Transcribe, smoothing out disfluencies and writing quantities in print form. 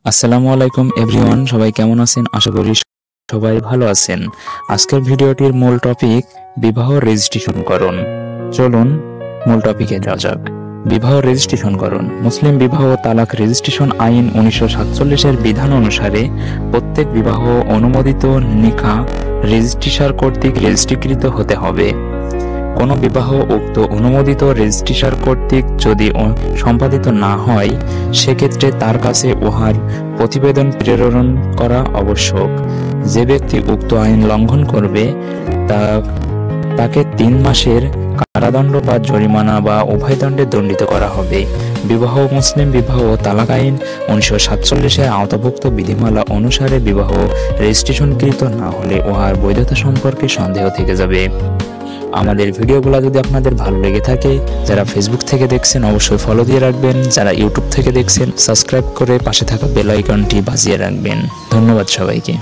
আসসালামু আলাইকুম এভরিওয়ান, সবাই কেমন আছেন? আশা করি সবাই ভালো আছেন। আজকের ভিডিওটির মূল টপিক বিবাহ রেজিস্ট্রেশনকরণ। চলুন মূল টপিকে যাওয়া যাক। বিবাহ রেজিস্ট্রেশনকরণ। মুসলিম বিবাহ ও তালাক রেজিস্ট্রেশন আইন 1947 এর বিধান অনুসারে প্রত্যেক বিবাহ অনুমোদিত নিকাহ রেজিস্ট্রার কর্তৃক রেজিস্ট্রিকৃত হতে হবে। কোনো বিবাহ উক্ত অনুমোদিত রেজিস্ট্রার কর্তৃক যদি সম্পাদিত না হয়, সেক্ষেত্রে তার কাছে উহার প্রতিবেদন প্রেরণ করা আবশ্যক। যে ব্যক্তি উক্ত আইন লঙ্ঘন করবে তাকে 3 মাসের কারাদণ্ড বা জরিমানা বা উভয় দণ্ডে দণ্ডিত করা হবে। বিবাহ। মুসলিম বিবাহ ও তালাক আইন 1947 এর আওতাভুক্ত বিধিমালা অনুসারে বিবাহ রেজিস্ট্রেশনকৃত না হলে উহার বৈধতা সম্পর্কে সন্দেহ থেকে যাবে। আমাদের ভিডিওগুলো যদি আপনাদের ভালো লেগে থাকে, যারা ফেসবুক থেকে দেখছেন অবশ্যই ফলো দিয়ে রাখবেন, যারা ইউটিউব থেকে দেখছেন সাবস্ক্রাইব করে পাশে থাকা বেল আইকনটি বাজিয়ে রাখবেন। ধন্যবাদ সবাইকে।